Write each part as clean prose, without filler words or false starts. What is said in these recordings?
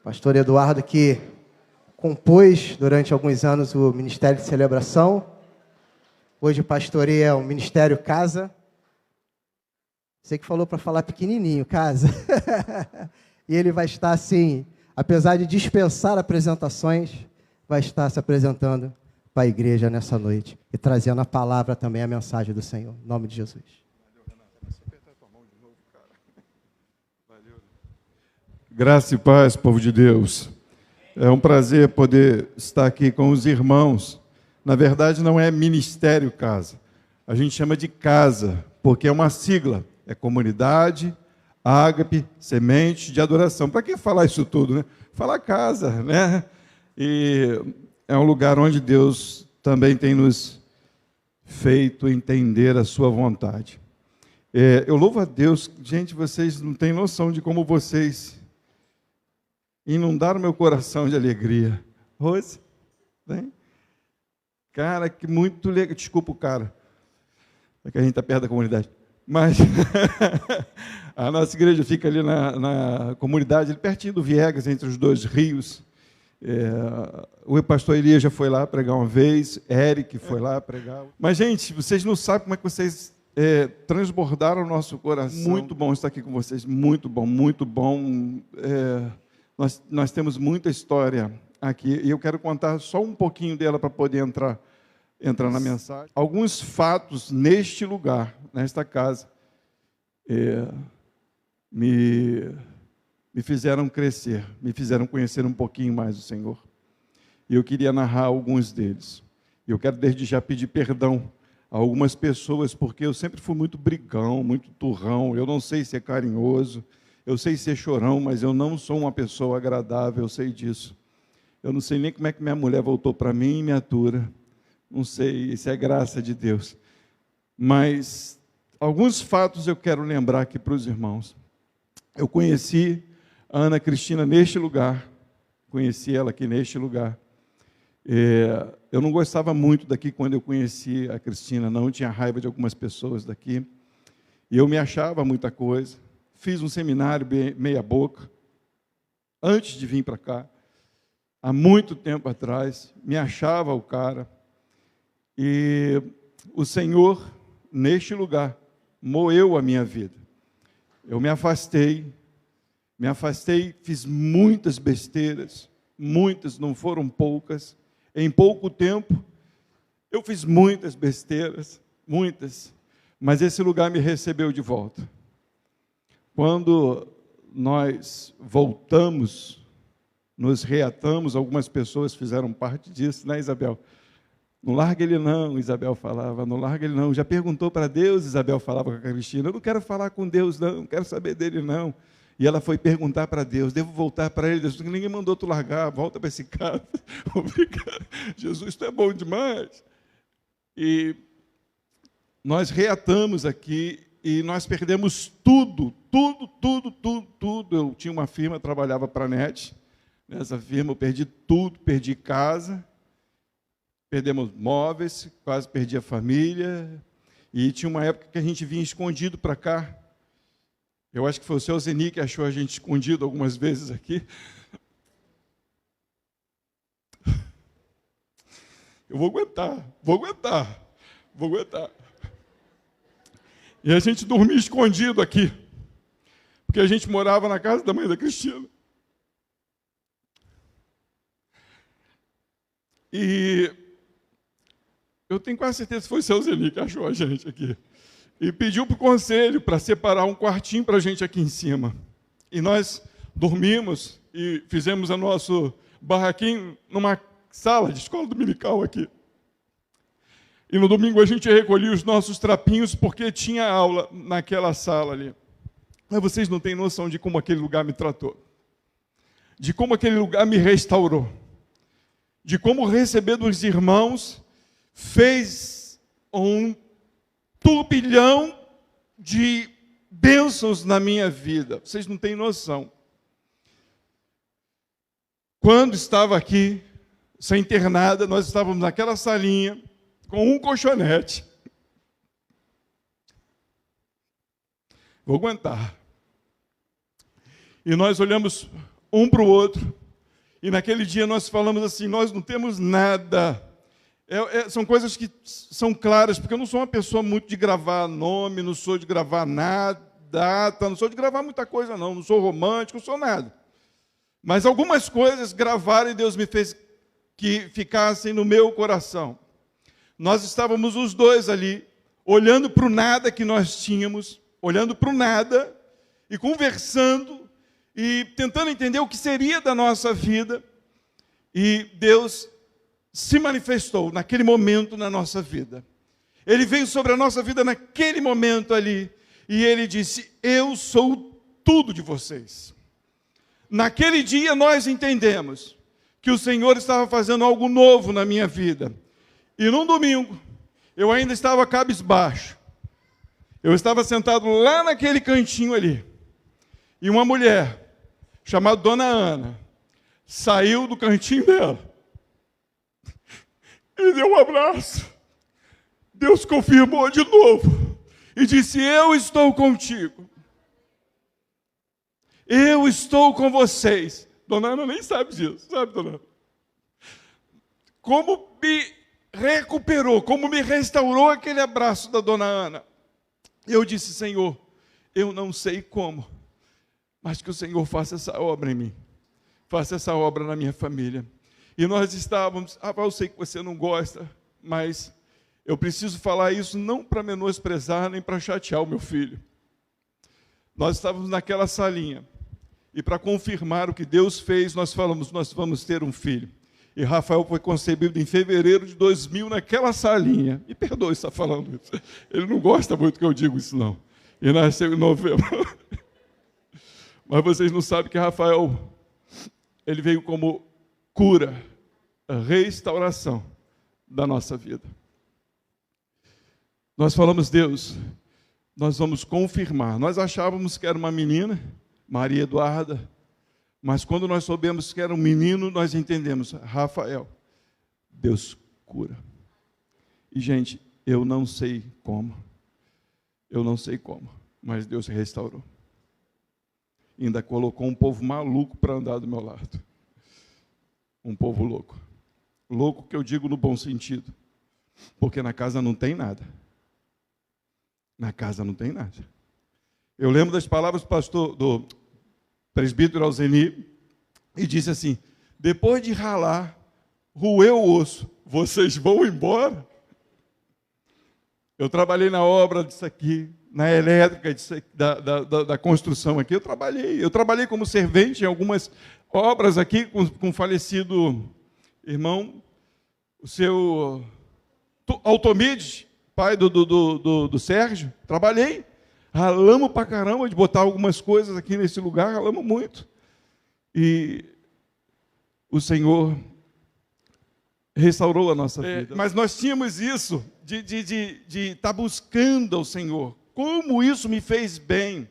Pastor Eduardo, que compôs durante alguns anos o Ministério de Celebração. Hoje pastoreia o Ministério Casa. Você que falou para falar pequenininho, Casa. E ele vai estar assim, apesar de dispensar apresentações, vai estar se apresentando para a igreja nessa noite e trazendo a palavra também, a mensagem do Senhor. Em nome de Jesus. Graça e paz, povo de Deus. É um prazer poder estar aqui com os irmãos. Na verdade, não é Ministério Casa. A gente chama de casa, porque é uma sigla. É comunidade, ágape, semente de adoração. Para que falar isso tudo, né? Falar casa, né? E é um lugar onde Deus também tem nos feito entender a sua vontade. Eu louvo a Deus. Gente, vocês não têm noção de como vocês inundaram meu coração de alegria. Rose, né? Cara, que muito legal. Desculpa o cara, é que a gente está perto da comunidade. Mas a nossa igreja fica ali na comunidade, ali pertinho do Viegas, entre os dois rios. O pastor Elias já foi lá pregar uma vez, Eric foi lá pregar. Mas, gente, vocês não sabem como é que vocês transbordaram o nosso coração. Muito bom estar aqui com vocês, muito bom, muito bom. Nós temos muita história aqui, e eu quero contar só um pouquinho dela para poder entrar na mensagem. Alguns fatos neste lugar, nesta casa, me fizeram crescer, me fizeram conhecer um pouquinho mais o Senhor. E eu queria narrar alguns deles. Eu quero desde já pedir perdão a algumas pessoas, porque eu sempre fui muito brigão, muito turrão, eu não sei ser carinhoso, eu sei ser chorão, mas eu não sou uma pessoa agradável, eu sei disso. Eu não sei nem como é que minha mulher voltou para mim e me atura. Não sei, isso é graça de Deus. Mas alguns fatos eu quero lembrar aqui para os irmãos. Eu conheci a Ana Cristina neste lugar. Conheci ela aqui neste lugar. Eu não gostava muito daqui quando eu conheci a Cristina, não. Tinha raiva de algumas pessoas daqui. E eu me achava muita coisa. Fiz um seminário meia boca, antes de vir para cá, há muito tempo atrás, me achava o cara, e o Senhor, neste lugar, moeu a minha vida. Eu me afastei, fiz muitas besteiras, muitas, não foram poucas, em pouco tempo, eu fiz muitas besteiras, muitas, mas esse lugar me recebeu de volta. Quando nós voltamos, nos reatamos, algumas pessoas fizeram parte disso, né, Isabel? Não larga ele não, Isabel falava, não larga ele não. Já perguntou para Deus, Isabel falava com a Cristina, eu não quero falar com Deus não quero saber dele não. E ela foi perguntar para Deus, devo voltar para ele? Deus, ninguém mandou tu largar, volta para esse cara. Obrigado. Jesus, tu é bom demais. E nós reatamos aqui, e nós perdemos tudo. Eu tinha uma firma, trabalhava para a NET. Nessa firma eu perdi tudo, perdi casa, perdemos móveis, quase perdi a família. E tinha uma época que a gente vinha escondido para cá. Eu acho que foi o seu Zeni que achou a gente escondido algumas vezes aqui. Eu vou aguentar. E a gente dormia escondido aqui, porque a gente morava na casa da mãe da Cristina. E eu tenho quase certeza que foi o seu Zeni que achou a gente aqui. E pediu para o conselho para separar um quartinho para a gente aqui em cima. E nós dormimos e fizemos o nosso barraquinho numa sala de escola dominical aqui. E no domingo a gente recolhia os nossos trapinhos porque tinha aula naquela sala ali. Mas vocês não têm noção de como aquele lugar me tratou. De como aquele lugar me restaurou. De como receber dos irmãos fez um turbilhão de bênçãos na minha vida. Vocês não têm noção. Quando estava aqui, sem ter nada, nós estávamos naquela salinha, com um colchonete. Vou aguentar. E nós olhamos um para o outro. E naquele dia nós falamos assim, nós não temos nada. São coisas que são claras, porque eu não sou uma pessoa muito de gravar nome, não sou de gravar nada, data, não sou de gravar muita coisa não sou romântico, não sou nada. Mas algumas coisas gravaram e Deus me fez que ficassem no meu coração. Nós estávamos os dois ali, olhando para o nada que nós tínhamos, olhando para o nada e conversando e tentando entender o que seria da nossa vida. E Deus se manifestou naquele momento na nossa vida. Ele veio sobre a nossa vida naquele momento ali e Ele disse, eu sou tudo de vocês. Naquele dia nós entendemos que o Senhor estava fazendo algo novo na minha vida. E num domingo, eu ainda estava cabisbaixo. Eu estava sentado lá naquele cantinho ali. E uma mulher, chamada Dona Ana, saiu do cantinho dela. E deu um abraço. Deus confirmou de novo. E disse, eu estou contigo. Eu estou com vocês. Dona Ana nem sabe disso, sabe, Dona Ana? Como me recuperou, como me restaurou aquele abraço da Dona Ana. Eu disse, Senhor, eu não sei como, mas que o Senhor faça essa obra em mim. Faça essa obra na minha família. E nós estávamos, eu sei que você não gosta, mas eu preciso falar isso não para menosprezar, nem para chatear o meu filho. Nós estávamos naquela salinha. E para confirmar o que Deus fez, nós falamos, nós vamos ter um filho. E Rafael foi concebido em fevereiro de 2000 naquela salinha. Me perdoe estar falando isso. Ele não gosta muito que eu digo isso, não. E nasceu em novembro. Mas vocês não sabem que Rafael, ele veio como cura, restauração da nossa vida. Nós falamos, Deus, nós vamos confirmar. Nós achávamos que era uma menina, Maria Eduarda, mas quando nós soubemos que era um menino, nós entendemos, Rafael, Deus cura. E, gente, eu não sei como, mas Deus restaurou. Ainda colocou um povo maluco para andar do meu lado. Um povo louco. Louco que eu digo no bom sentido, porque na casa não tem nada. Na casa não tem nada. Eu lembro das palavras do presbítero Alzeni, e disse assim, depois de ralar, roer o osso, vocês vão embora? Eu trabalhei na obra disso aqui, na elétrica da construção aqui, eu trabalhei como servente em algumas obras aqui, com o falecido irmão, o seu Altomide, pai do Sérgio, trabalhei. Ralamos pra caramba de botar algumas coisas aqui nesse lugar, ralamos muito. E o Senhor restaurou a nossa vida. Mas nós tínhamos isso de estar buscando ao Senhor. Como isso me fez bem.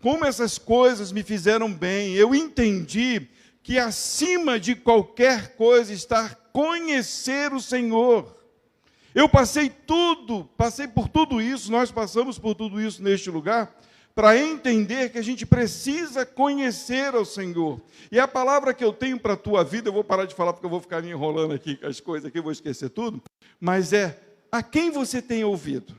Como essas coisas me fizeram bem. Eu entendi que acima de qualquer coisa está conhecer o Senhor. Eu passei por tudo isso, nós passamos por tudo isso neste lugar, para entender que a gente precisa conhecer ao Senhor. E a palavra que eu tenho para a tua vida, eu vou parar de falar porque eu vou ficar me enrolando aqui com as coisas aqui, eu vou esquecer tudo, mas a quem você tem ouvido?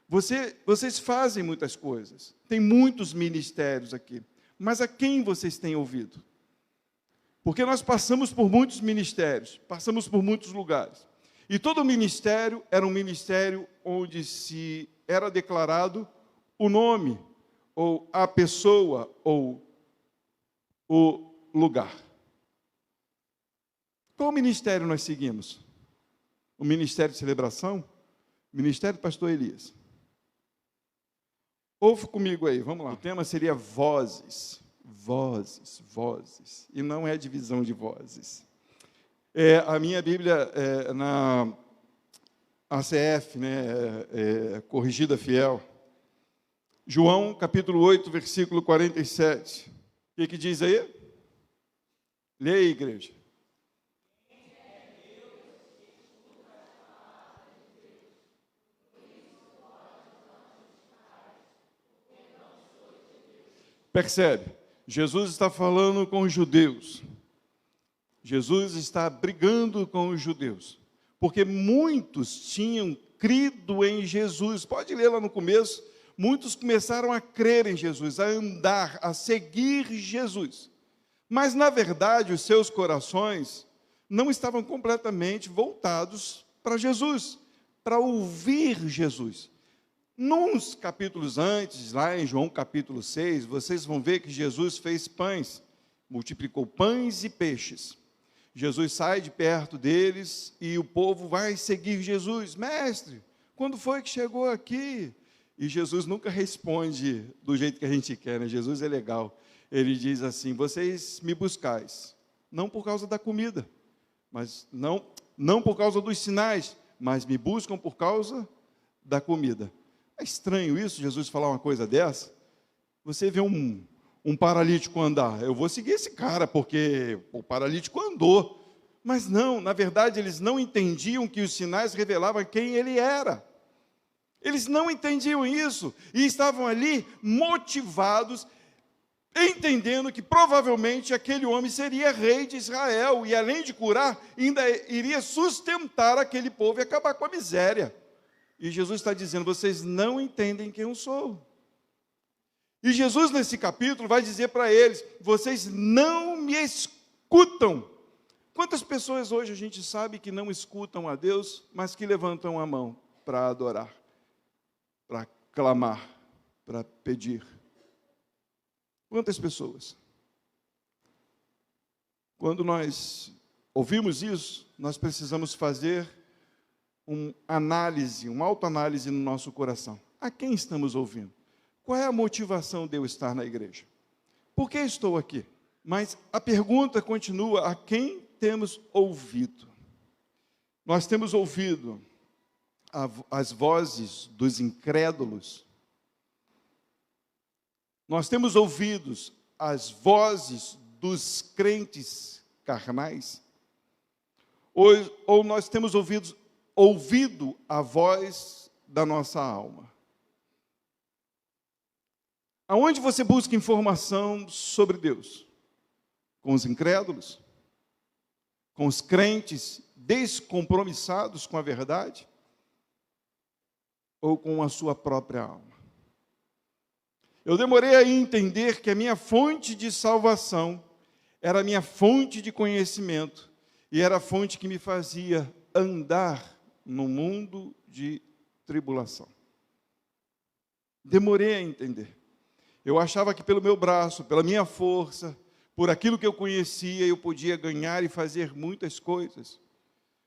Vocês fazem muitas coisas, tem muitos ministérios aqui, mas a quem vocês têm ouvido? Porque nós passamos por muitos ministérios, passamos por muitos lugares. E todo ministério era um ministério onde se era declarado o nome, ou a pessoa, ou o lugar. Qual ministério nós seguimos? O ministério de celebração? O ministério do pastor Elias. Ouve comigo aí, vamos lá. O tema seria vozes, vozes, vozes. E não é divisão de vozes. A minha Bíblia, na ACF, Corrigida Fiel, João, capítulo 8, versículo 47. O que diz aí? Leia aí, igreja. Percebe? Jesus está falando com os judeus. Jesus está brigando com os judeus, porque muitos tinham crido em Jesus. Pode ler lá no começo. Muitos começaram a crer em Jesus, a andar, a seguir Jesus. Mas, na verdade, os seus corações não estavam completamente voltados para Jesus, para ouvir Jesus. Nos capítulos antes, lá em João capítulo 6, vocês vão ver que Jesus fez pães, multiplicou pães e peixes. Jesus sai de perto deles e o povo vai seguir Jesus. Mestre, quando foi que chegou aqui? E Jesus nunca responde do jeito que a gente quer, né? Jesus é legal. Ele diz assim: vocês me buscais, não por causa da comida, mas não por causa dos sinais, mas me buscam por causa da comida. É estranho isso, Jesus falar uma coisa dessa. Você vê um paralítico andar, eu vou seguir esse cara, porque o paralítico andou. Mas não, na verdade, eles não entendiam que os sinais revelavam quem ele era. Eles não entendiam isso, e estavam ali motivados, entendendo que provavelmente aquele homem seria rei de Israel, e além de curar, ainda iria sustentar aquele povo e acabar com a miséria. E Jesus está dizendo: vocês não entendem quem eu sou. E Jesus, nesse capítulo, vai dizer para eles: vocês não me escutam. Quantas pessoas hoje a gente sabe que não escutam a Deus, mas que levantam a mão para adorar, para clamar, para pedir? Quantas pessoas? Quando nós ouvimos isso, nós precisamos fazer uma análise, uma autoanálise no nosso coração. A quem estamos ouvindo? Qual é a motivação de eu estar na igreja? Por que estou aqui? Mas a pergunta continua: a quem temos ouvido? Nós temos ouvido as vozes dos incrédulos. Nós temos ouvido as vozes dos crentes carnais. Ou nós temos ouvido a voz da nossa alma. Aonde você busca informação sobre Deus? Com os incrédulos? Com os crentes descompromissados com a verdade? Ou com a sua própria alma? Eu demorei a entender que a minha fonte de salvação era a minha fonte de conhecimento, e era a fonte que me fazia andar no mundo de tribulação. Demorei a entender. Eu achava que pelo meu braço, pela minha força, por aquilo que eu conhecia, eu podia ganhar e fazer muitas coisas.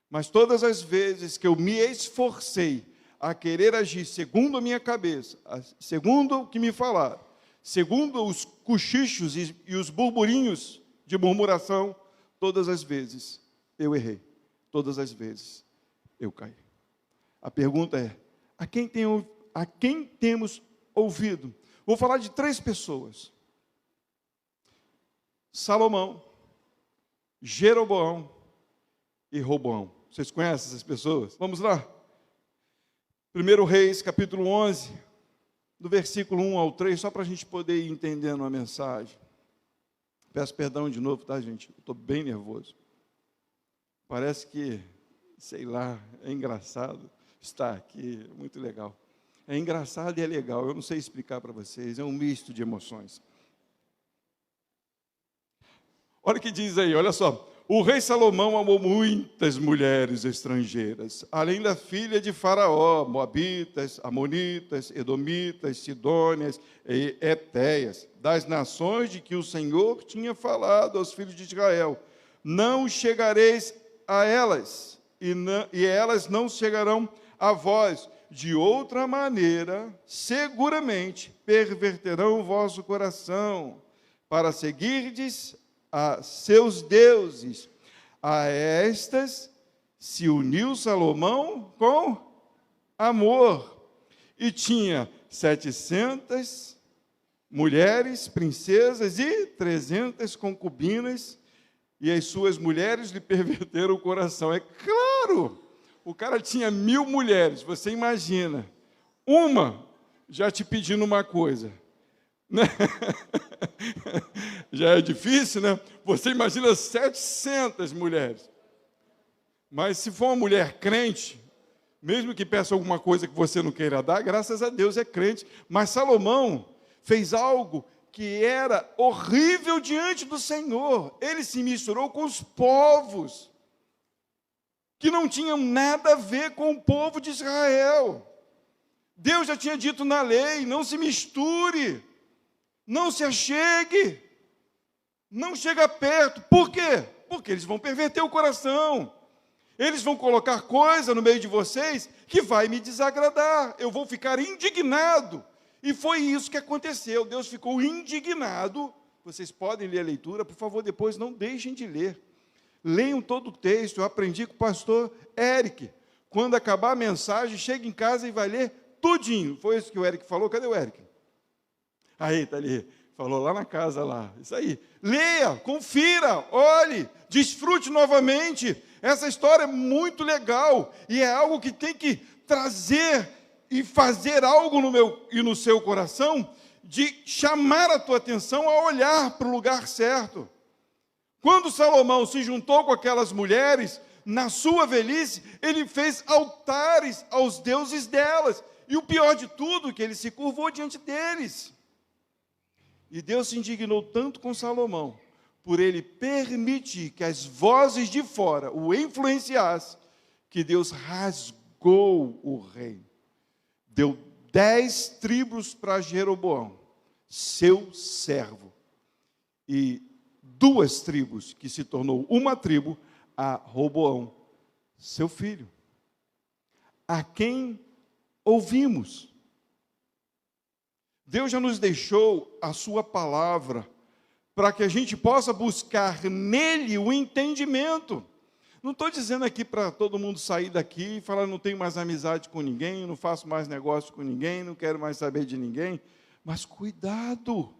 Mas todas as vezes que eu me esforcei a querer agir segundo a minha cabeça, segundo o que me falaram, segundo os cochichos e os burburinhos de murmuração, todas as vezes eu errei, todas as vezes eu caí. A pergunta é: a quem temos ouvido? Vou falar de 3 pessoas: Salomão, Jeroboão e Roboão. Vocês conhecem essas pessoas? Vamos lá. 1 Reis, capítulo 11, do versículo 1 ao 3, só para a gente poder ir entendendo a mensagem. Peço perdão de novo, tá, gente? Eu estou bem nervoso. Parece que, sei lá, é engraçado estar aqui, é muito legal. É engraçado e é legal, eu não sei explicar para vocês, é um misto de emoções. Olha o que diz aí, olha só. O rei Salomão amou muitas mulheres estrangeiras, além da filha de Faraó, moabitas, amonitas, edomitas, sidônias e etéias, das nações de que o Senhor tinha falado aos filhos de Israel. Não chegareis a elas, e elas não chegarão a vós. De outra maneira, seguramente perverterão o vosso coração, para seguirdes a seus deuses. A estas se uniu Salomão com amor, e tinha 700 mulheres, princesas, e 300 concubinas, e as suas mulheres lhe perverteram o coração. É claro, o cara tinha 1000 mulheres, você imagina, uma já te pedindo uma coisa, Né? Já é difícil, né? Você imagina 700 mulheres. Mas se for uma mulher crente, mesmo que peça alguma coisa que você não queira dar, graças a Deus é crente. Mas Salomão fez algo que era horrível diante do Senhor. Ele se misturou com os povos que não tinham nada a ver com o povo de Israel. Deus já tinha dito na lei: não se misture, não se achegue, não chega perto. Por quê? Porque eles vão perverter o coração. Eles vão colocar coisa no meio de vocês que vai me desagradar. Eu vou ficar indignado. E foi isso que aconteceu. Deus ficou indignado. Vocês podem ler a leitura, por favor, depois não deixem de ler. Leiam todo o texto. Eu aprendi com o pastor Eric. Quando acabar a mensagem, chega em casa e vai ler tudinho. Foi isso que o Eric falou. Cadê o Eric? Aí, está ali. Falou lá na casa, lá. Isso aí. Leia, confira, olhe, desfrute novamente. Essa história é muito legal. E é algo que tem que trazer e fazer algo no meu e no seu coração, de chamar a tua atenção a olhar para o lugar certo. Quando Salomão se juntou com aquelas mulheres, na sua velhice, ele fez altares aos deuses delas. E o pior de tudo, que ele se curvou diante deles. E Deus se indignou tanto com Salomão, por ele permitir que as vozes de fora o influenciassem, que Deus rasgou o reino. Deu 10 tribos para Jeroboão, seu servo. E 2 tribos, que se tornou uma tribo, a Roboão, seu filho. A quem ouvimos. Deus já nos deixou a sua palavra, para que a gente possa buscar nele o entendimento. Não estou dizendo aqui para todo mundo sair daqui e falar: não tenho mais amizade com ninguém, não faço mais negócio com ninguém, não quero mais saber de ninguém. Mas cuidado,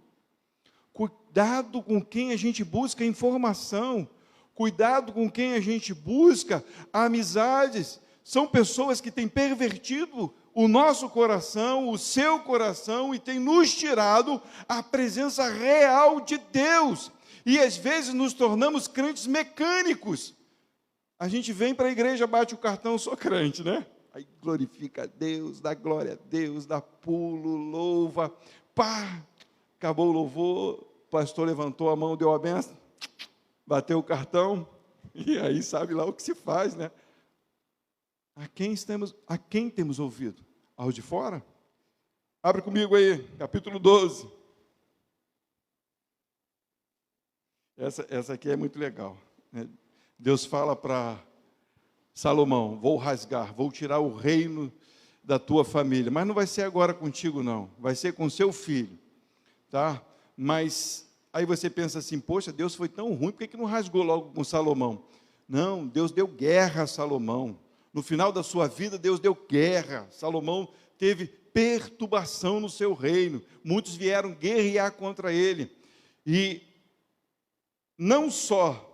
cuidado com quem a gente busca informação, cuidado com quem a gente busca amizades. São pessoas que têm pervertido o nosso coração, o seu coração, e têm nos tirado a presença real de Deus. E às vezes nos tornamos crentes mecânicos. A gente vem para a igreja, bate o cartão, sou crente, né? Aí glorifica a Deus, dá glória a Deus, dá pulo, louva. Pá, acabou o louvor, o pastor levantou a mão, deu a benção, bateu o cartão, e aí sabe lá o que se faz, né? A quem temos ouvido? Aos de fora? Abre comigo aí, capítulo 12. Essa aqui é muito legal, né? Deus fala para Salomão: vou rasgar, vou tirar o reino da tua família. Mas não vai ser agora contigo, não. Vai ser com seu filho, tá? Mas aí você pensa assim: poxa, Deus foi tão ruim, por que não rasgou logo com Salomão? Não, Deus deu guerra a Salomão. No final da sua vida, Deus deu guerra. Salomão teve perturbação no seu reino. Muitos vieram guerrear contra ele. E não só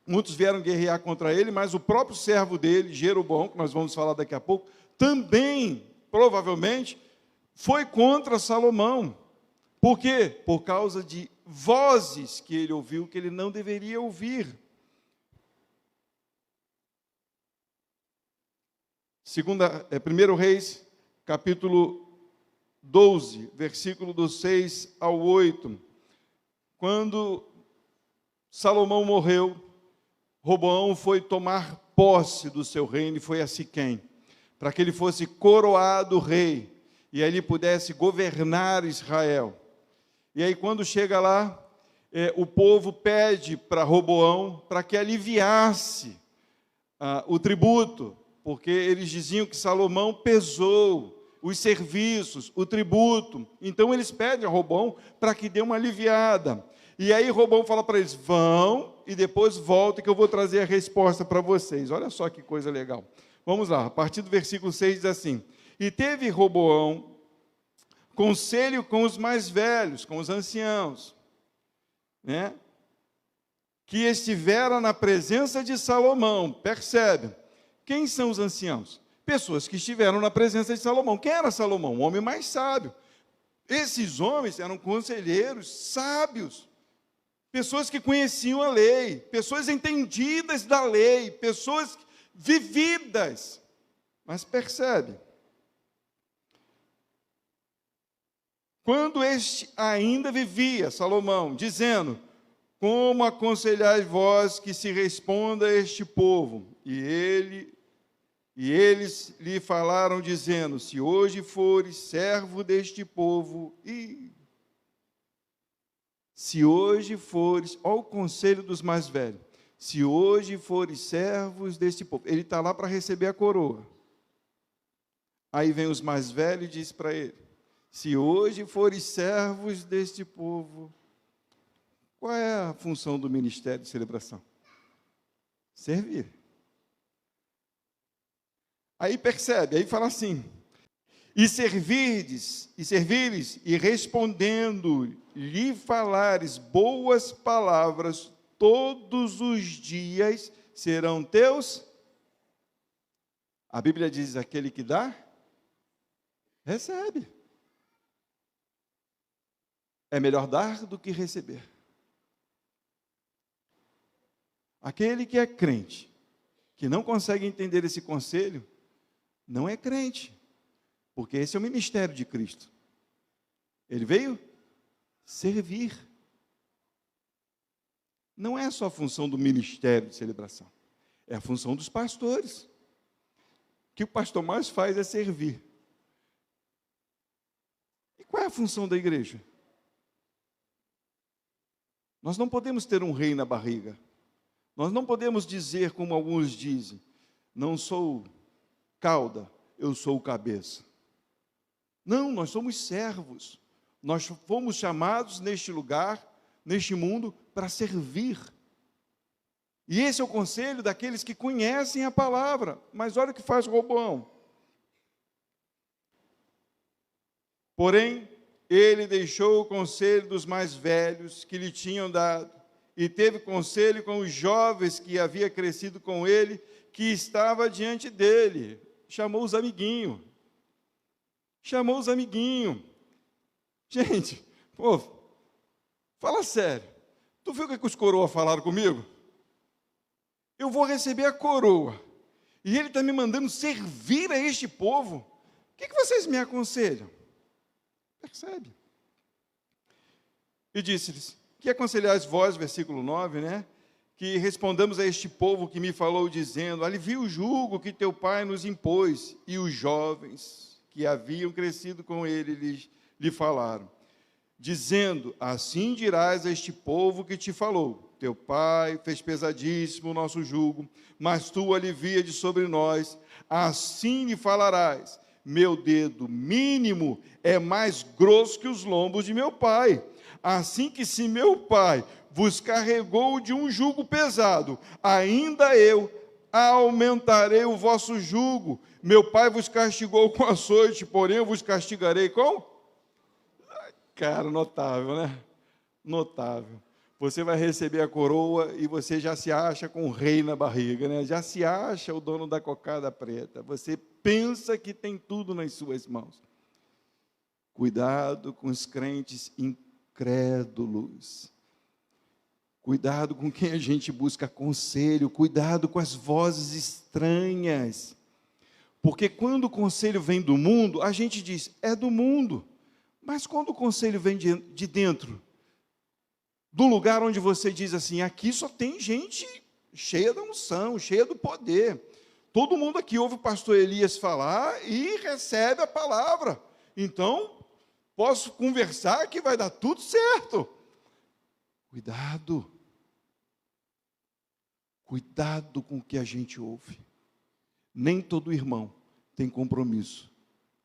muitos vieram guerrear contra ele, mas o próprio servo dele, Jeroboão, que nós vamos falar daqui a pouco, também, provavelmente, foi contra Salomão. Por quê? Por causa de vozes que ele ouviu que ele não deveria ouvir. 1 Reis, capítulo 12, versículo do 6 ao 8. Quando Salomão morreu, Roboão foi tomar posse do seu reino e foi a Siquém, para que ele fosse coroado rei, e aí ele pudesse governar Israel. E aí quando chega lá, o povo pede para Roboão para que aliviasse o tributo, porque eles diziam que Salomão pesou os serviços, o tributo. Então eles pedem a Roboão para que dê uma aliviada. E aí Roboão fala para eles: vão e depois voltem que eu vou trazer a resposta para vocês. Olha só que coisa legal. Vamos lá, a partir do versículo 6 diz assim: e teve Roboão conselho com os mais velhos, com os anciãos, né, que estiveram na presença de Salomão. Percebe? Quem são os anciãos? Pessoas que estiveram na presença de Salomão. Quem era Salomão? Um homem mais sábio. Esses homens eram conselheiros sábios, pessoas que conheciam a lei, pessoas entendidas da lei, pessoas vividas. Mas percebe, quando este ainda vivia, Salomão, dizendo: como aconselhais vós que se responda a este povo? E eles lhe falaram, dizendo: se hoje fores servo deste povo, se hoje fores, olha o conselho dos mais velhos, se hoje fores servos deste povo, ele está lá para receber a coroa. Aí vem os mais velhos e diz para ele: se hoje fores servos deste povo, qual é a função do ministério de celebração? Servir. Aí percebe, aí fala assim: e servires, e respondendo, lhe falares boas palavras todos os dias, serão teus. A Bíblia diz: aquele que dá, recebe. É melhor dar do que receber. Aquele que é crente, que não consegue entender esse conselho, não é crente, porque esse é o ministério de Cristo. Ele veio servir. Não é só a função do ministério de celebração, é a função dos pastores. O que o pastor mais faz é servir. E qual é a função da igreja? Nós não podemos ter um rei na barriga. Nós não podemos dizer, como alguns dizem: não sou cauda, eu sou o cabeça. Não, nós somos servos. Nós fomos chamados neste lugar, neste mundo, para servir. E esse é o conselho daqueles que conhecem a palavra. Mas olha o que faz Roboão. Porém, ele deixou o conselho dos mais velhos que lhe tinham dado, e teve conselho com os jovens que havia crescido com ele, que estava diante dele. Chamou os amiguinhos. Chamou os amiguinhos. Gente, pô, fala sério. Tu viu o que os coroas falaram comigo? Eu vou receber a coroa, e ele está me mandando servir a este povo. O que vocês me aconselham? Percebe? E disse-lhes: que aconselhais vós, versículo 9, né? Que respondamos a este povo que me falou, dizendo: alivia o jugo que teu pai nos impôs. E os jovens que haviam crescido com ele lhe falaram, dizendo: assim dirás a este povo que te falou: teu pai fez pesadíssimo o nosso jugo, mas tu alivia de sobre nós. Assim lhe falarás: meu dedo mínimo é mais grosso que os lombos de meu pai. Assim que se meu pai vos carregou de um jugo pesado, ainda eu aumentarei o vosso jugo. Meu pai vos castigou com açoite, porém eu vos castigarei com... Cara, notável, né? Notável. Você vai receber a coroa e você já se acha com o rei na barriga, né? Já se acha o dono da cocada preta. Você pensa que tem tudo nas suas mãos. Cuidado com os crentes incrédulos. Cuidado com quem a gente busca conselho. Cuidado com as vozes estranhas. Porque quando o conselho vem do mundo, a gente diz: é do mundo. Mas quando o conselho vem de dentro, do lugar onde você diz assim: aqui só tem gente cheia da unção, cheia do poder. Todo mundo aqui ouve o pastor Elias falar e recebe a palavra. Então, posso conversar que vai dar tudo certo. Cuidado. Cuidado com o que a gente ouve. Nem todo irmão tem compromisso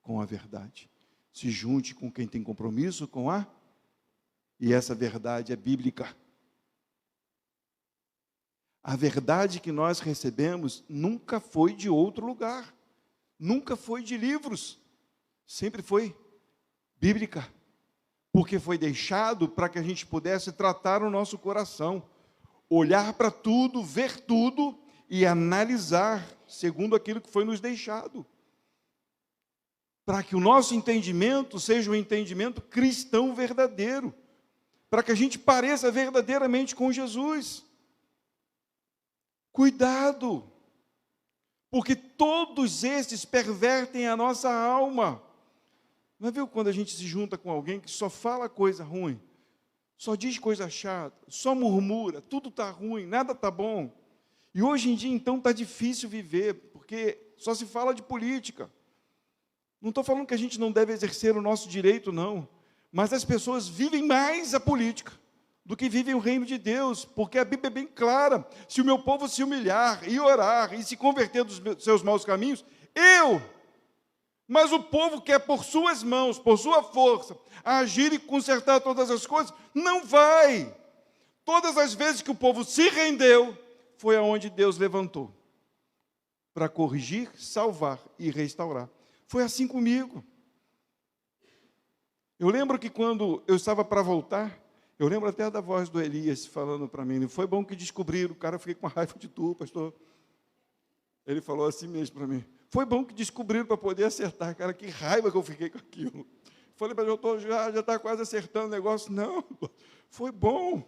com a verdade. Se junte com quem tem compromisso com a... E essa verdade é bíblica. A verdade que nós recebemos nunca foi de outro lugar. Nunca foi de livros. Sempre foi bíblica. Porque foi deixado para que a gente pudesse tratar o nosso coração. Olhar para tudo, ver tudo e analisar segundo aquilo que foi nos deixado. para que o nosso entendimento seja um entendimento cristão verdadeiro, para que a gente pareça verdadeiramente com Jesus. Cuidado, porque todos esses pervertem a nossa alma. Não viu quando a gente se junta com alguém que só fala coisa ruim, só diz coisa chata, só murmura, tudo está ruim, nada está bom. E hoje em dia, então, está difícil viver, porque só se fala de política. Não estou falando que a gente não deve exercer o nosso direito, não. Mas as pessoas vivem mais a política do que vivem o reino de Deus, porque a Bíblia é bem clara: se o meu povo se humilhar e orar e se converter dos seus maus caminhos, mas o povo quer por suas mãos, por sua força, agir e consertar todas as coisas, não vai. Todas as vezes que o povo se rendeu, foi aonde Deus levantou para corrigir, salvar e restaurar. Foi assim comigo. Eu lembro que quando eu estava para voltar, eu lembro até da voz do Elias falando para mim: foi bom que descobriram. Cara, eu fiquei com raiva de tu, pastor. Ele falou assim mesmo para mim: foi bom que descobriram para poder acertar. Cara, que raiva que eu fiquei com aquilo. Falei, mas eu já está quase acertando o negócio. Não, foi bom.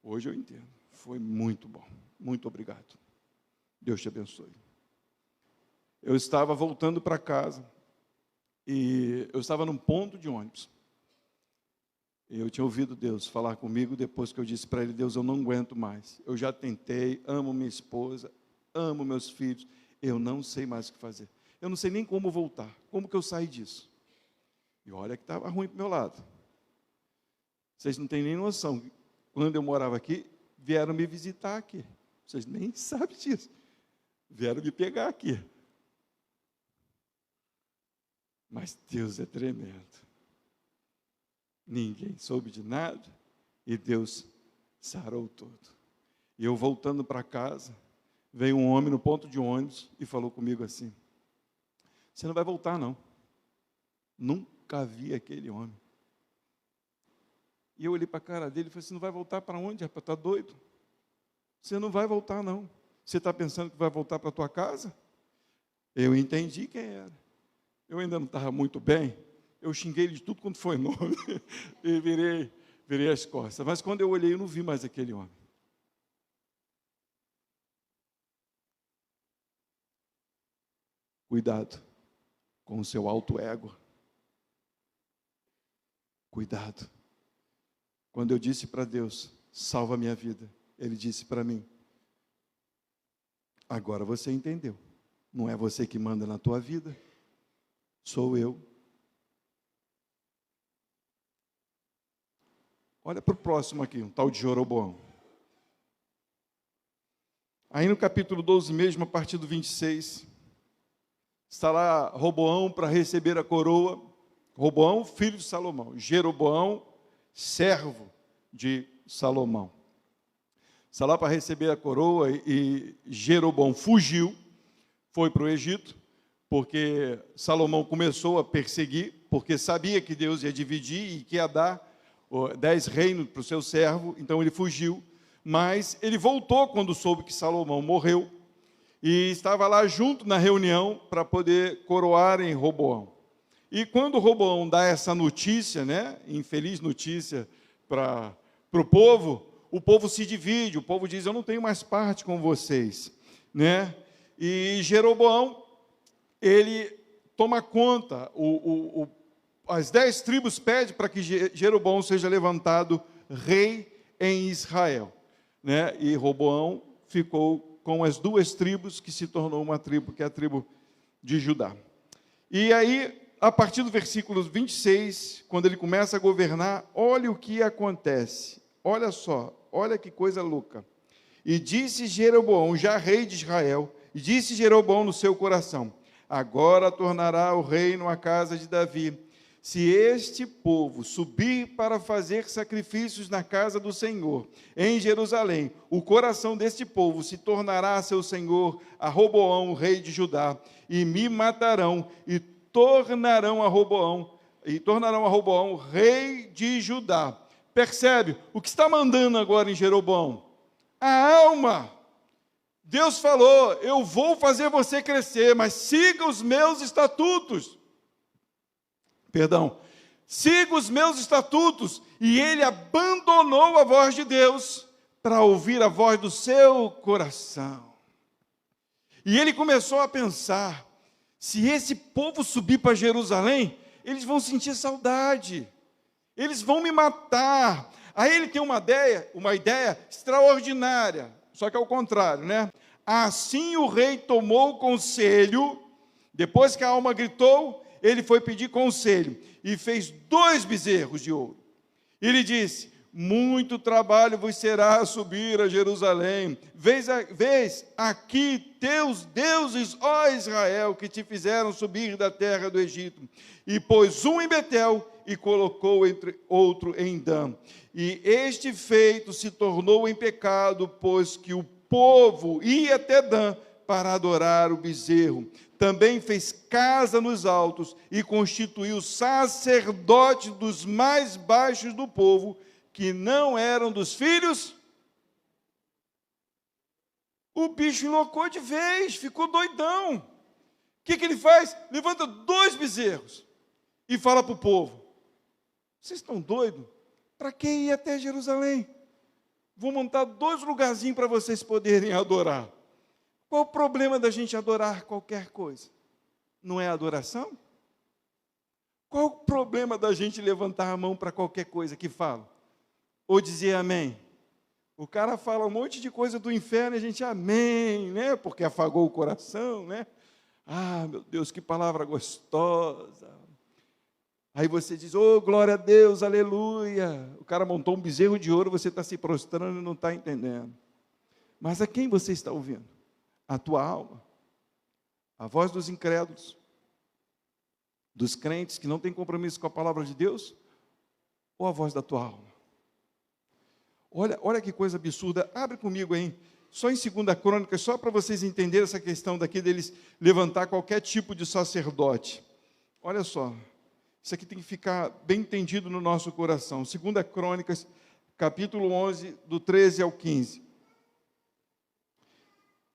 Hoje eu entendo. Foi muito bom. Muito obrigado. Deus te abençoe. Eu estava voltando para casa e eu estava num ponto de ônibus. Eu tinha ouvido Deus falar comigo depois que eu disse para Ele: Deus, eu não aguento mais. Eu já tentei, amo minha esposa, amo meus filhos, eu não sei mais o que fazer. Eu não sei nem como voltar, como que eu saio disso. E olha que estava ruim para o meu lado. Vocês não têm nem noção. Quando eu morava aqui, vieram me visitar aqui. Vocês nem sabem disso. Vieram me pegar aqui. Mas Deus é tremendo. Ninguém soube de nada e Deus sarou tudo. E eu voltando para casa, veio um homem no ponto de ônibus e falou comigo assim: você não vai voltar, não. Nunca vi aquele homem. E eu olhei para a cara dele e falei: você não vai voltar para onde, rapaz? Está doido? Você não vai voltar, não. Você está pensando que vai voltar para a tua casa? Eu entendi quem era. Eu ainda não estava muito bem. Eu xinguei ele de tudo quanto foi nome. E virei as costas. Mas quando eu olhei, eu não vi mais aquele homem. Cuidado com o seu alto ego. Cuidado. Quando eu disse para Deus: salva a minha vida, Ele disse para mim: agora você entendeu. Não é você que manda na tua vida, sou eu. Olha para o próximo aqui, um tal de Jeroboão. Aí no capítulo 12 mesmo, a partir do 26, está lá Roboão para receber a coroa. Roboão, filho de Salomão. Jeroboão, servo de Salomão. Está lá para receber a coroa e Jeroboão fugiu, foi para o Egito, porque Salomão começou a perseguir, porque sabia que Deus ia dividir e que ia dar 10 reinos para o seu servo, então ele fugiu, mas ele voltou quando soube que Salomão morreu, e estava lá junto na reunião para poder coroarem Roboão. E quando Roboão dá essa notícia, infeliz notícia para o povo se divide, o povo diz: eu não tenho mais parte com vocês, E Jeroboão, ele toma conta, as 10 tribos pedem para que Jeroboão seja levantado rei em Israel, E Roboão ficou com as 2 tribos, que se tornou uma tribo, que é a tribo de Judá. E aí, a partir do versículo 26, quando ele começa a governar, olha o que acontece. Olha só, olha que coisa louca. E disse Jeroboão, já rei de Israel, e disse Jeroboão no seu coração: agora tornará o reino à casa de Davi, se este povo subir para fazer sacrifícios na casa do Senhor, em Jerusalém, o coração deste povo se tornará a seu senhor, a Roboão, rei de Judá, e me matarão, e tornarão a Roboão rei de Judá. Percebe? O que está mandando agora em Jeroboão? A alma. Deus falou: eu vou fazer você crescer, mas siga os meus estatutos. siga os meus estatutos. E ele abandonou a voz de Deus para ouvir a voz do seu coração. E ele começou a pensar, se esse povo subir para Jerusalém, eles vão sentir saudade, eles vão me matar. Aí ele tem uma ideia extraordinária, só que é o contrário, né? Assim o rei tomou conselho, depois que a alma gritou, ele foi pedir conselho, e fez 2 bezerros de ouro. Ele disse, muito trabalho vos será subir a Jerusalém, vês aqui teus deuses, ó Israel, que te fizeram subir da terra do Egito, e pôs um em Betel, e colocou outro em Dan. E este feito se tornou em pecado, pois que o povo ia até Dan para adorar o bezerro. Também fez casa nos altos e constituiu sacerdotes dos mais baixos do povo, que não eram dos filhos. O bicho enloucou de vez, ficou doidão. O que ele faz? Levanta 2 bezerros e fala para o povo, vocês estão doidos? Para que ir até Jerusalém? Vou montar 2 lugarzinhos para vocês poderem adorar. Qual o problema da gente adorar qualquer coisa? Não é adoração? Qual o problema da gente levantar a mão para qualquer coisa que fala? Ou dizer amém? O cara fala um monte de coisa do inferno e a gente amém, né? Porque afagou o coração, né? Ah, meu Deus, que palavra gostosa. Aí você diz, oh, glória a Deus, aleluia. O cara montou um bezerro de ouro, você está se prostrando e não está entendendo. Mas a quem você está ouvindo? A tua alma? A voz dos incrédulos? Dos crentes que não têm compromisso com a palavra de Deus? Ou a voz da tua alma? Olha que coisa absurda. Abre comigo aí. Só em 2 Crônicas, só para vocês entenderem essa questão daqui deles levantar qualquer tipo de sacerdote. Olha só. Isso aqui tem que ficar bem entendido no nosso coração. 2 Crônicas, capítulo 11, do 13 ao 15.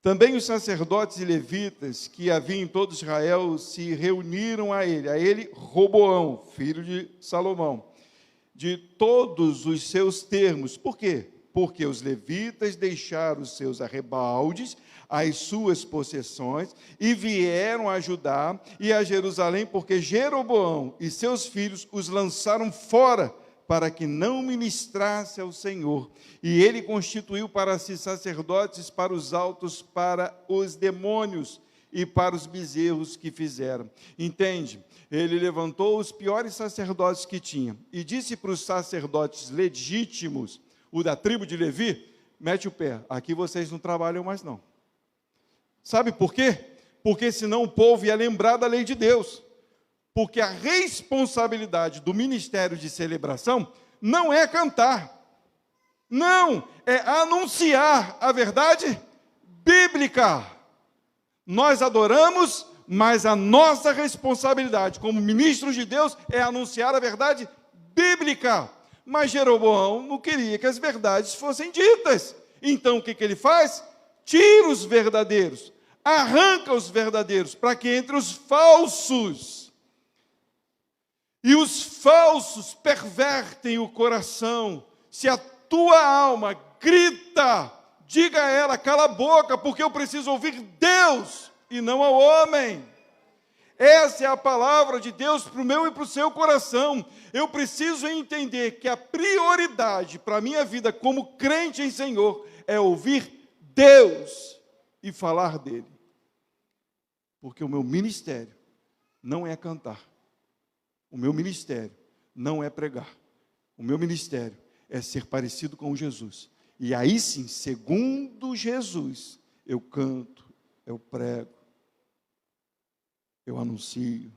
Também os sacerdotes e levitas que havia em todo Israel se reuniram a ele Roboão, filho de Salomão, de todos os seus termos. Por quê? Porque os levitas deixaram os seus arrebaldes, as suas possessões, e vieram a Judá e a Jerusalém, porque Jeroboão e seus filhos os lançaram fora, para que não ministrasse ao Senhor. E ele constituiu para si sacerdotes para os altos, para os demônios e para os bezerros que fizeram. Entende? Ele levantou os piores sacerdotes que tinha e disse para os sacerdotes legítimos, o da tribo de Levi, mete o pé, aqui vocês não trabalham mais não. Sabe por quê? Porque senão o povo ia lembrar da lei de Deus. Porque a responsabilidade do ministério de celebração não é cantar, não, é anunciar a verdade bíblica. Nós adoramos, mas a nossa responsabilidade como ministros de Deus é anunciar a verdade bíblica. Mas Jeroboão não queria que as verdades fossem ditas. Então o que ele faz? Tira os verdadeiros, arranca os verdadeiros, para que entre os falsos. E os falsos pervertem o coração. Se a tua alma grita, diga a ela, cala a boca, porque eu preciso ouvir Deus e não ao homem. Essa é a palavra de Deus para o meu e para o seu coração. Eu preciso entender que a prioridade para a minha vida como crente em Senhor é ouvir Deus e falar dele. Porque o meu ministério não é cantar. O meu ministério não é pregar. O meu ministério é ser parecido com Jesus. E aí sim, segundo Jesus, eu canto, eu prego, eu anuncio,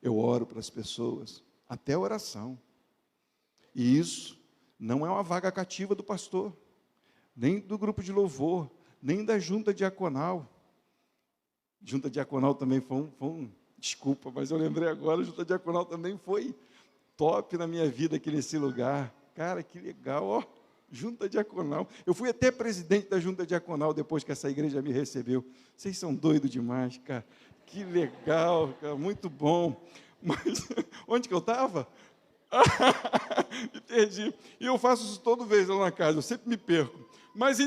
eu oro para as pessoas, até oração. E isso não é uma vaga cativa do pastor, nem do grupo de louvor, nem da junta diaconal. Junta diaconal também foi um desculpa, mas eu lembrei agora, a junta diaconal também foi top na minha vida aqui nesse lugar. Cara, que legal, ó, junta diaconal. Eu fui até presidente da junta diaconal depois que essa igreja me recebeu. Vocês são doidos demais, cara. Que legal, cara, muito bom. Mas onde que eu estava? Me perdi. E eu faço isso toda vez lá na casa, eu sempre me perco. Mas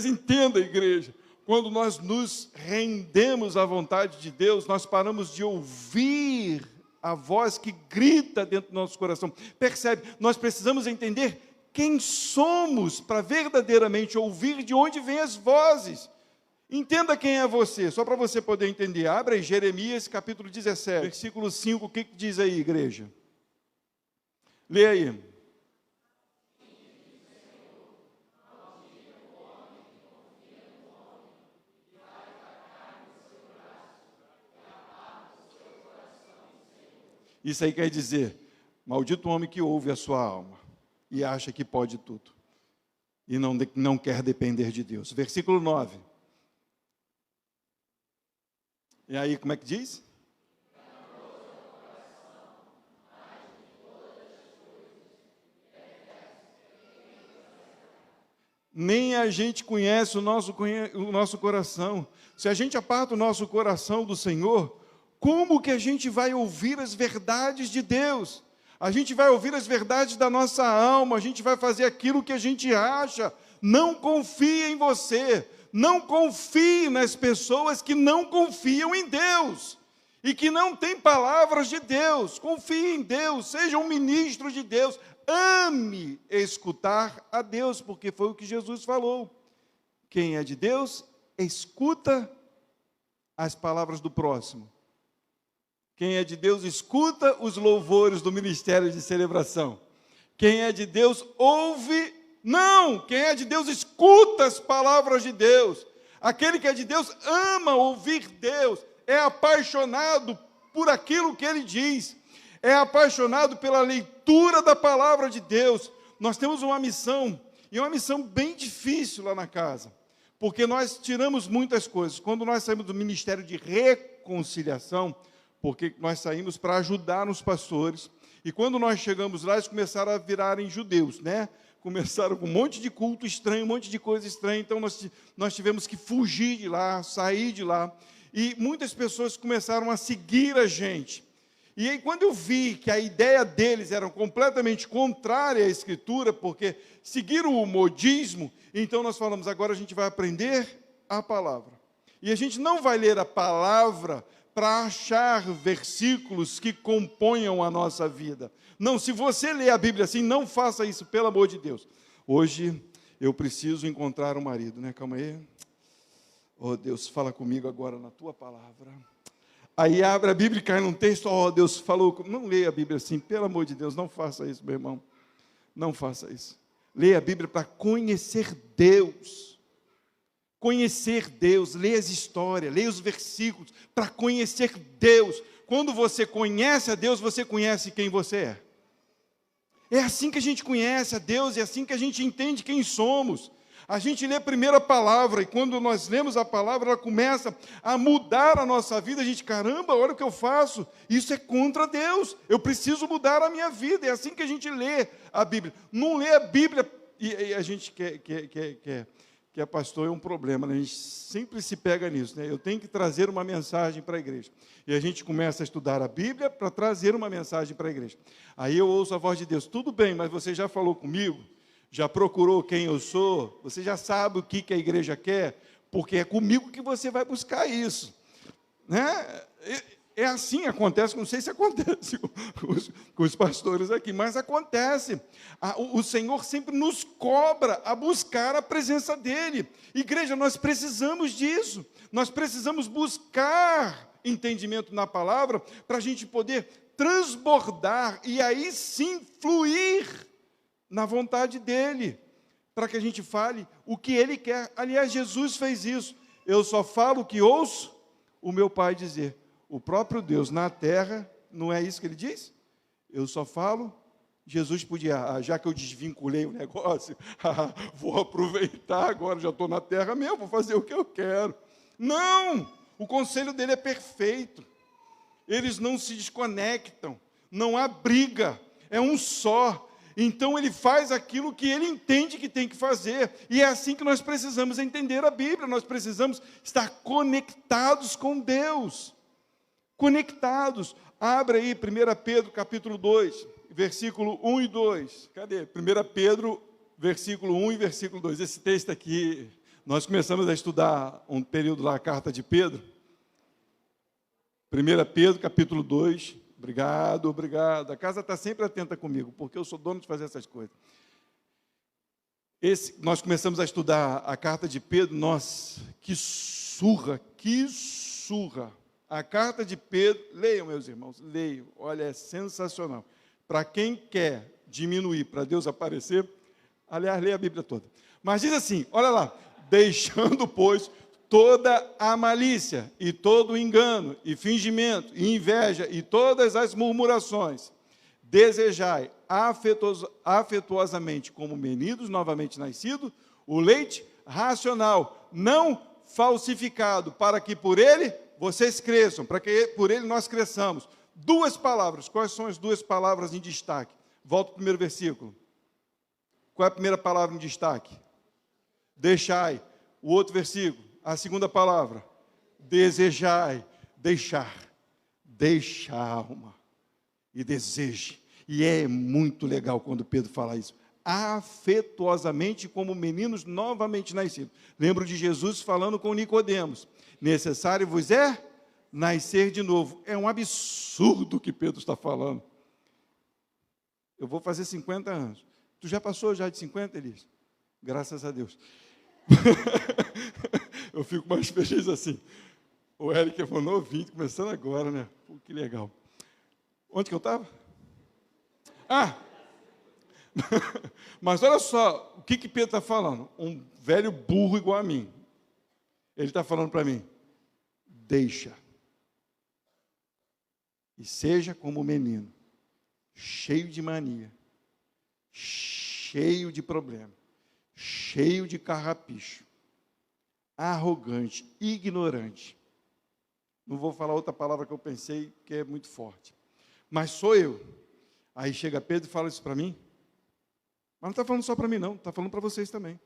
entenda, igreja, quando nós nos rendemos à vontade de Deus, nós paramos de ouvir a voz que grita dentro do nosso coração. Percebe? Nós precisamos entender quem somos para verdadeiramente ouvir de onde vêm as vozes. Entenda quem é você, só para você poder entender. Abra aí Jeremias capítulo 17, versículo 5, o que diz aí, igreja? Lê aí. Isso aí quer dizer, maldito o homem que ouve a sua alma e acha que pode tudo e não quer depender de Deus. Versículo 9. E aí, como é que diz? Nem a gente conhece o nosso coração. Se a gente aparta o nosso coração do Senhor, como que a gente vai ouvir as verdades de Deus? A gente vai ouvir as verdades da nossa alma, a gente vai fazer aquilo que a gente acha. Não confie em você, não confie nas pessoas que não confiam em Deus e que não têm palavras de Deus. Confie em Deus, seja um ministro de Deus, ame escutar a Deus, porque foi o que Jesus falou. Quem é de Deus, escuta as palavras do próximo. Quem é de Deus, escuta os louvores do ministério de celebração. Quem é de Deus, ouve. Não, quem é de Deus, escuta as palavras de Deus. Aquele que é de Deus, ama ouvir Deus. É apaixonado por aquilo que Ele diz. É apaixonado pela leitura da palavra de Deus. Nós temos uma missão, e é uma missão bem difícil lá na casa. Porque nós tiramos muitas coisas. Quando nós saímos do ministério de reconciliação, porque nós saímos para ajudar os pastores, e quando nós chegamos lá, eles começaram a virarem judeus, né? Começaram com um monte de culto estranho, um monte de coisa estranha, então nós tivemos que fugir de lá, sair de lá, e muitas pessoas começaram a seguir a gente. E aí, quando eu vi que a ideia deles era completamente contrária à Escritura, porque seguiram o modismo, então nós falamos, agora a gente vai aprender a palavra. E a gente não vai ler a palavra para achar versículos que componham a nossa vida. Não, se você lê a Bíblia assim, não faça isso, pelo amor de Deus. Hoje eu preciso encontrar um marido, né? Calma aí. Oh, Deus, fala comigo agora na tua palavra. Aí abre a Bíblia e cai num texto, oh, Deus falou. Não leia a Bíblia assim, pelo amor de Deus, não faça isso, meu irmão. Não faça isso. Leia a Bíblia para conhecer Deus. Conhecer Deus, leia as histórias, leia os versículos, para conhecer Deus. Quando você conhece a Deus, você conhece quem você é. É assim que a gente conhece a Deus, é assim que a gente entende quem somos. A gente lê primeiro a palavra, e quando nós lemos a palavra, ela começa a mudar a nossa vida. A gente, caramba, olha o que eu faço, isso é contra Deus, eu preciso mudar a minha vida. É assim que a gente lê a Bíblia. Não lê a Bíblia, e a gente que é pastor é um problema, né? A gente sempre se pega nisso, né? Eu tenho que trazer uma mensagem para a igreja, e a gente começa a estudar a Bíblia para trazer uma mensagem para a igreja. Aí eu ouço a voz de Deus, tudo bem, mas você já falou comigo, já procurou quem eu sou, você já sabe o que a igreja quer, porque é comigo que você vai buscar isso, né? É assim, acontece, não sei se acontece com os pastores aqui, mas acontece. O Senhor sempre nos cobra a buscar a presença dEle. Igreja, nós precisamos disso. Nós precisamos buscar entendimento na palavra para a gente poder transbordar e aí sim fluir na vontade dEle, para que a gente fale o que Ele quer. Aliás, Jesus fez isso. Eu só falo o que ouço o meu Pai dizer. O próprio Deus na terra, não é isso que Ele diz? Eu só falo. Jesus podia, já que eu desvinculei o negócio, vou aproveitar agora, já estou na terra mesmo, vou fazer o que eu quero. Não! O conselho dele é perfeito. Eles não se desconectam, não há briga, é um só. Então ele faz aquilo que ele entende que tem que fazer. E é assim que nós precisamos entender a Bíblia. Nós precisamos estar conectados com Deus. Conectados. Abre aí 1 Pedro, capítulo 2, versículo 1 e 2. Cadê? 1 Pedro, versículo 1 e versículo 2. Esse texto aqui, nós começamos a estudar um período lá, a carta de Pedro. 1 Pedro, capítulo 2. Obrigado, obrigado. A casa está sempre atenta comigo, porque eu sou dono de fazer essas coisas. Nós começamos a estudar a carta de Pedro. Nossa, que surra, que surra. A carta de Pedro, leiam, meus irmãos, leiam. Olha, é sensacional. Para quem quer diminuir, para Deus aparecer, aliás, leia a Bíblia toda. Mas diz assim, olha lá, deixando, pois, toda a malícia, e todo o engano, e fingimento, e inveja, e todas as murmurações, desejai afetuosamente, como meninos novamente nascidos, o leite racional, não falsificado, para que por ele vocês cresçam, para que por ele nós cresçamos. Duas palavras, quais são as duas palavras em destaque? Volta ao primeiro versículo. Qual é a primeira palavra em destaque? Deixai. O outro versículo, a segunda palavra, desejai, deixar. Deixa a alma e deseje. E é muito legal quando Pedro fala isso. Afetuosamente, como meninos novamente nascidos. Lembro de Jesus falando com Nicodemos. Necessário vos é nascer de novo. É um absurdo o que Pedro está falando. Eu vou fazer 50 anos. Tu já passou de 50, Elias? Graças a Deus. Eu fico mais feliz assim. O Eric é novinho, começando agora, né? Pô, que legal. Onde que eu estava? Mas olha só, o que Pedro está falando? Um velho burro igual a mim. Ele está falando para mim, deixa. E seja como o menino, cheio de mania, cheio de problema, cheio de carrapicho, arrogante, ignorante. Não vou falar outra palavra que eu pensei, que é muito forte. Mas sou eu. Aí chega Pedro e fala isso para mim. Mas não está falando só para mim, não. Está falando para vocês também.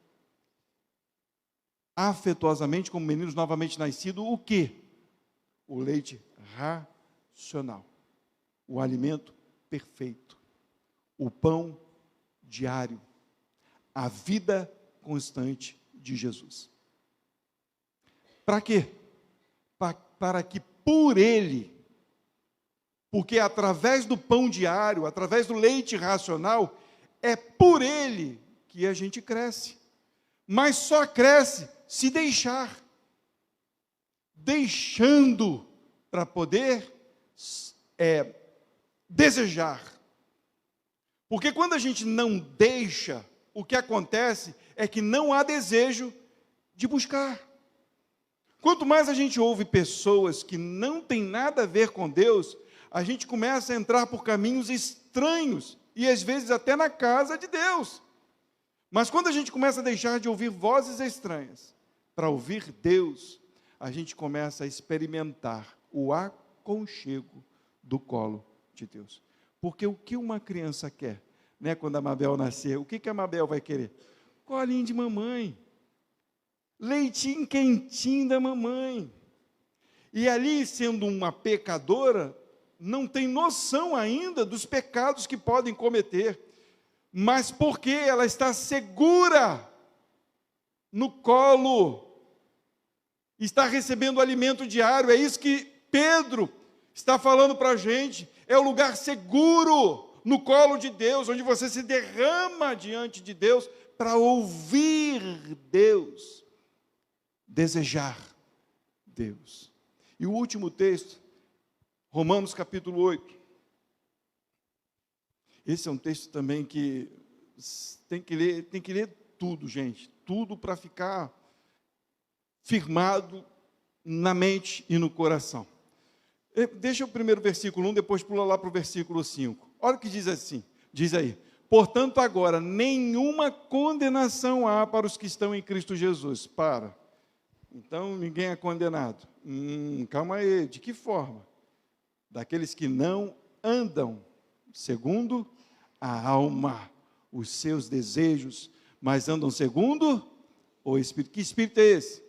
Afetuosamente, como meninos novamente nascidos, o quê? O leite racional. O alimento perfeito. O pão diário. A vida constante de Jesus. Para quê? Para que por Ele, porque através do pão diário, através do leite racional, é por Ele que a gente cresce. Mas só cresce se deixar. Deixando para poder desejar. Porque quando a gente não deixa, o que acontece é que não há desejo de buscar. Quanto mais a gente ouve pessoas que não têm nada a ver com Deus, a gente começa a entrar por caminhos estranhos, e às vezes até na casa de Deus. Mas quando a gente começa a deixar de ouvir vozes estranhas, para ouvir Deus, a gente começa a experimentar o aconchego do colo de Deus. Porque o que uma criança quer, né, quando a Mabel nascer, o que a Mabel vai querer? Colinho de mamãe. Leitinho quentinho da mamãe. E ali, sendo uma pecadora, não tem noção ainda dos pecados que podem cometer, mas porque ela está segura no colo, está recebendo alimento diário. É isso que Pedro está falando para a gente, é o lugar seguro no colo de Deus, onde você se derrama diante de Deus para ouvir Deus, desejar Deus. E o último texto, Romanos capítulo 8. Esse é um texto também que tem que ler tudo, gente, tudo para ficar firmado na mente e no coração. Deixa o primeiro versículo 1, depois pula lá para o versículo 5. Olha o que diz assim, diz aí: portanto agora, nenhuma condenação há para os que estão em Cristo Jesus. Então ninguém é condenado. Calma aí, de que forma? Daqueles que não andam segundo a alma, os seus desejos, mas andam segundo o Espírito. Que Espírito é esse?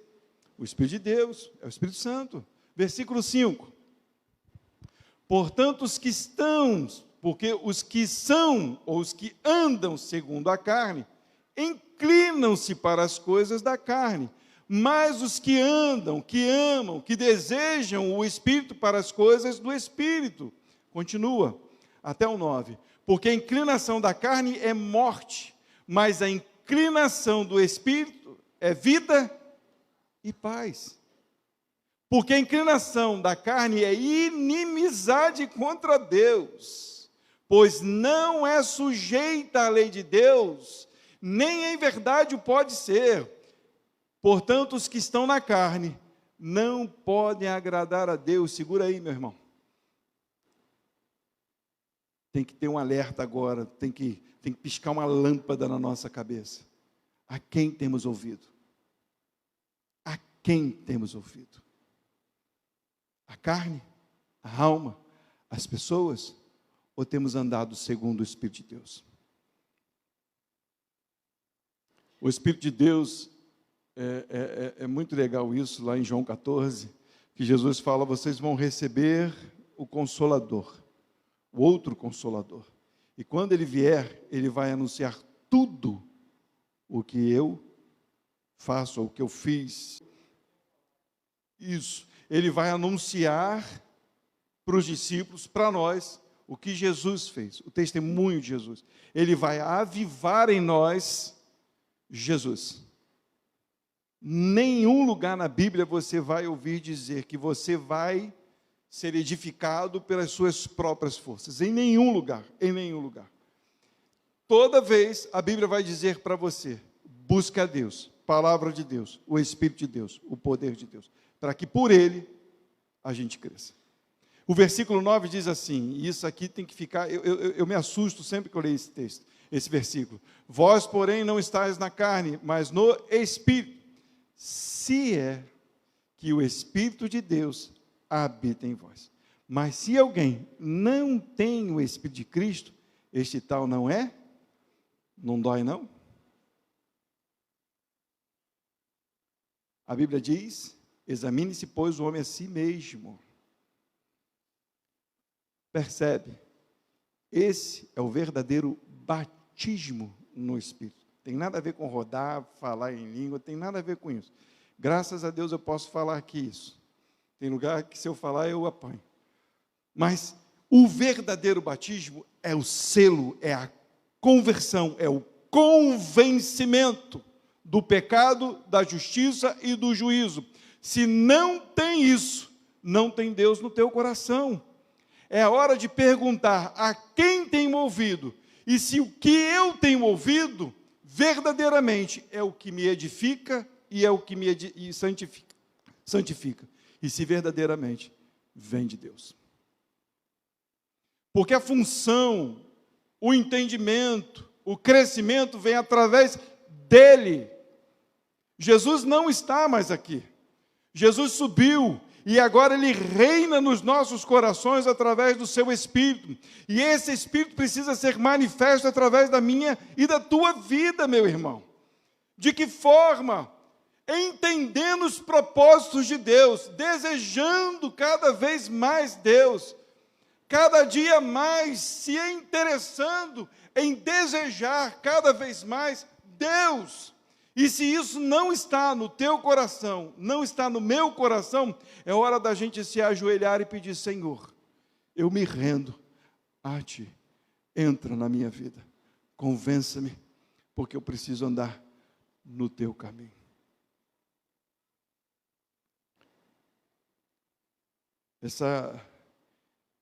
O Espírito de Deus, é o Espírito Santo. Versículo 5. Portanto, porque os que são, ou os que andam segundo a carne, inclinam-se para as coisas da carne. Mas os que andam, que amam, que desejam o Espírito para as coisas do Espírito. Continua, até o 9. Porque a inclinação da carne é morte, mas a inclinação do Espírito é vida e paz. Porque a inclinação da carne é inimizade contra Deus, pois não é sujeita à lei de Deus, nem em verdade o pode ser. Portanto, os que estão na carne não podem agradar a Deus. Segura aí, meu irmão. Tem que ter um alerta agora, tem que piscar uma lâmpada na nossa cabeça. A quem temos ouvido? A quem temos ouvido? A carne, a alma, as pessoas, ou temos andado segundo o Espírito de Deus? O Espírito de Deus, é muito legal isso, lá em João 14, que Jesus fala, vocês vão receber o Consolador, o outro Consolador. E quando ele vier, ele vai anunciar tudo o que eu faço, ou o que eu fiz. Isso. Ele vai anunciar para os discípulos, para nós, o que Jesus fez, o testemunho de Jesus. Ele vai avivar em nós Jesus. Nenhum lugar na Bíblia você vai ouvir dizer que você vai ser edificado pelas suas próprias forças. Em nenhum lugar, em nenhum lugar. Toda vez a Bíblia vai dizer para você, busque a Deus, palavra de Deus, o Espírito de Deus, o poder de Deus, para que por ele a gente cresça. O versículo 9 diz assim, e isso aqui tem que ficar, eu me assusto sempre que eu leio esse texto, esse versículo. Vós, porém, não estáis na carne, mas no Espírito, se é que o Espírito de Deus habita em vós. Mas se alguém não tem o Espírito de Cristo, este tal não é? Não dói, não? A Bíblia diz, examine-se, pois, o homem a si mesmo. Percebe? Esse é o verdadeiro batismo no Espírito. Tem nada a ver com rodar, falar em língua, tem nada a ver com isso. Graças a Deus eu posso falar aqui isso. Tem lugar que se eu falar eu apanho. Mas o verdadeiro batismo é o selo, é a conversão, é o convencimento do pecado, da justiça e do juízo. Se não tem isso, não tem Deus no teu coração. É a hora de perguntar a quem tem ouvido, e se o que eu tenho ouvido, verdadeiramente, é o que me edifica e é o que me santifica. E se verdadeiramente vem de Deus. Porque a função, o entendimento, o crescimento vem através dele. Jesus não está mais aqui. Jesus subiu e agora ele reina nos nossos corações através do seu Espírito. E esse Espírito precisa ser manifesto através da minha e da tua vida, meu irmão. De que forma? Entendendo os propósitos de Deus, desejando cada vez mais Deus, cada dia mais se interessando em desejar cada vez mais Deus. E se isso não está no teu coração, não está no meu coração, é hora da gente se ajoelhar e pedir, Senhor, eu me rendo a Ti, entra na minha vida, convença-me, porque eu preciso andar no Teu caminho. Essa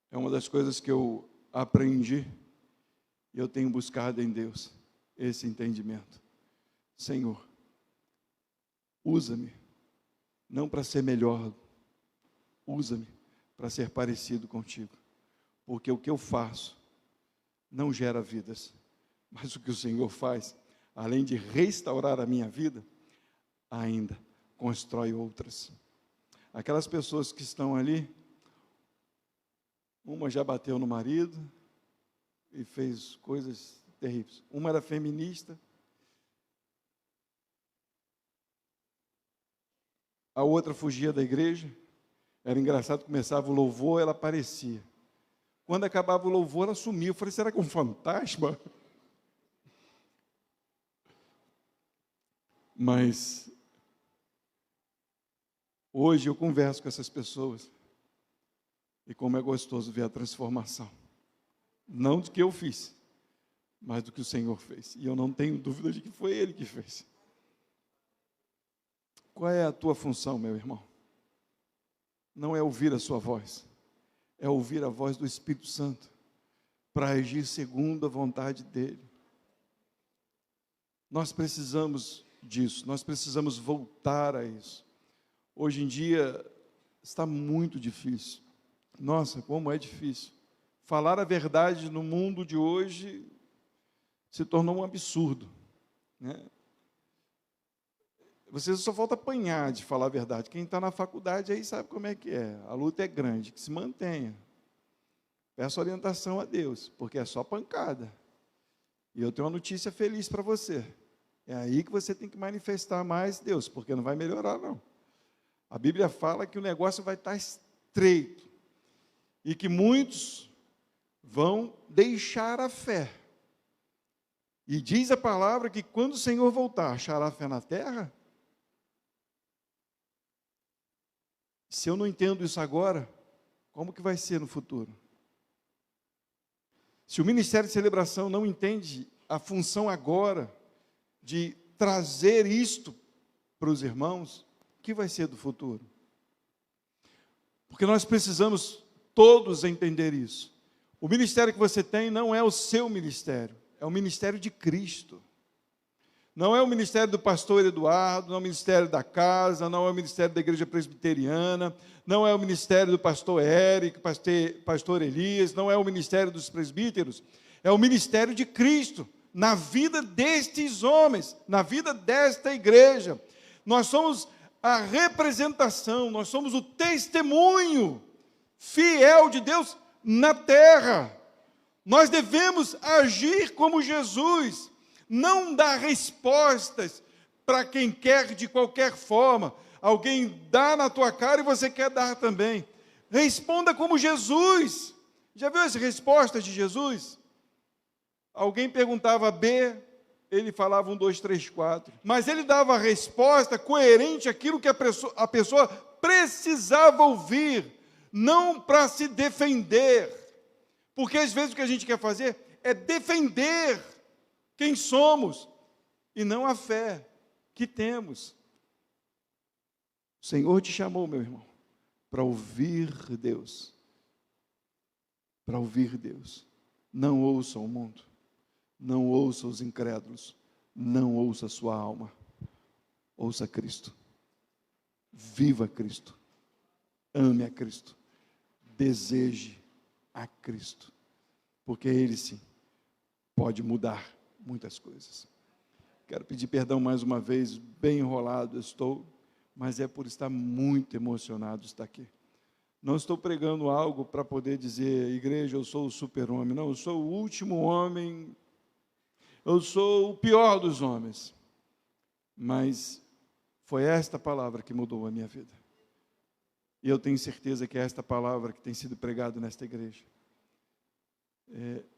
é uma das coisas que eu aprendi e eu tenho buscado em Deus, esse entendimento. Senhor, usa-me, não para ser melhor, usa-me para ser parecido contigo, porque o que eu faço não gera vidas, mas o que o Senhor faz, além de restaurar a minha vida, ainda constrói outras. Aquelas pessoas que estão ali, uma já bateu no marido e fez coisas terríveis, uma era feminista, a outra fugia da igreja. Era engraçado, começava o louvor, ela aparecia. Quando acabava o louvor, ela sumia. Eu falei, será que é um fantasma? Mas hoje eu converso com essas pessoas e como é gostoso ver a transformação. Não do que eu fiz, mas do que o Senhor fez. E eu não tenho dúvida de que foi Ele que fez. Qual é a tua função, meu irmão? Não é ouvir a sua voz, é ouvir a voz do Espírito Santo, para agir segundo a vontade dEle. Nós precisamos disso, nós precisamos voltar a isso. Hoje em dia está muito difícil. Nossa, como é difícil. Falar a verdade no mundo de hoje se tornou um absurdo, né? Você só falta apanhar de falar a verdade. Quem está na faculdade aí sabe como é que é. A luta é grande, que se mantenha. Peço orientação a Deus, porque é só pancada. E eu tenho uma notícia feliz para você. É aí que você tem que manifestar mais Deus, porque não vai melhorar, não. A Bíblia fala que o negócio vai estar estreito e que muitos vão deixar a fé. E diz a palavra que quando o Senhor voltar, achará fé na terra? Se eu não entendo isso agora, como que vai ser no futuro? Se o Ministério de Celebração não entende a função agora de trazer isto para os irmãos, o que vai ser do futuro? Porque nós precisamos todos entender isso. O ministério que você tem não é o seu ministério, é o ministério de Cristo. Não é o ministério do pastor Eduardo, não é o ministério da casa, não é o ministério da igreja presbiteriana, não é o ministério do pastor Érico, pastor Elias, não é o ministério dos presbíteros, é o ministério de Cristo, na vida destes homens, na vida desta igreja. Nós somos a representação, nós somos o testemunho fiel de Deus na terra. Nós devemos agir como Jesus, não dar respostas para quem quer de qualquer forma. Alguém dá na tua cara e você quer dar também. Responda como Jesus. Já viu as respostas de Jesus? Alguém perguntava B, ele falava 1, 2, 3, 4. Mas ele dava a resposta coerente àquilo que a pessoa precisava ouvir, não para se defender. Porque às vezes o que a gente quer fazer é defender quem somos e não a fé que temos. O Senhor te chamou, meu irmão, para ouvir Deus. Para ouvir Deus. Não ouça o mundo. Não ouça os incrédulos. Não ouça a sua alma. Ouça Cristo. Viva Cristo. Ame a Cristo. Deseje a Cristo. Porque Ele sim pode mudar muitas coisas. Quero pedir perdão mais uma vez, bem enrolado estou, mas é por estar muito emocionado estar aqui. Não estou pregando algo para poder dizer, igreja, eu sou o super-homem. Não, eu sou o último homem, eu sou o pior dos homens. Mas foi esta palavra que mudou a minha vida. E eu tenho certeza que é esta palavra que tem sido pregada nesta igreja.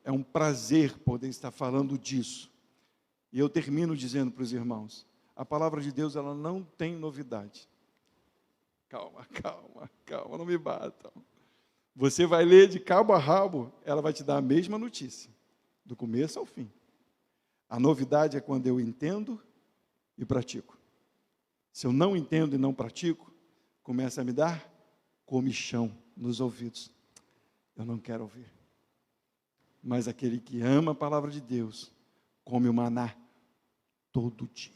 É um prazer poder estar falando disso. E eu termino dizendo para os irmãos, a palavra de Deus, ela não tem novidade. Calma, calma, calma, não me batam. Você vai ler de cabo a rabo, ela vai te dar a mesma notícia, do começo ao fim. A novidade é quando eu entendo e pratico. Se eu não entendo e não pratico, começa a me dar comichão nos ouvidos. Eu não quero ouvir. Mas aquele que ama a palavra de Deus, come o maná todo dia.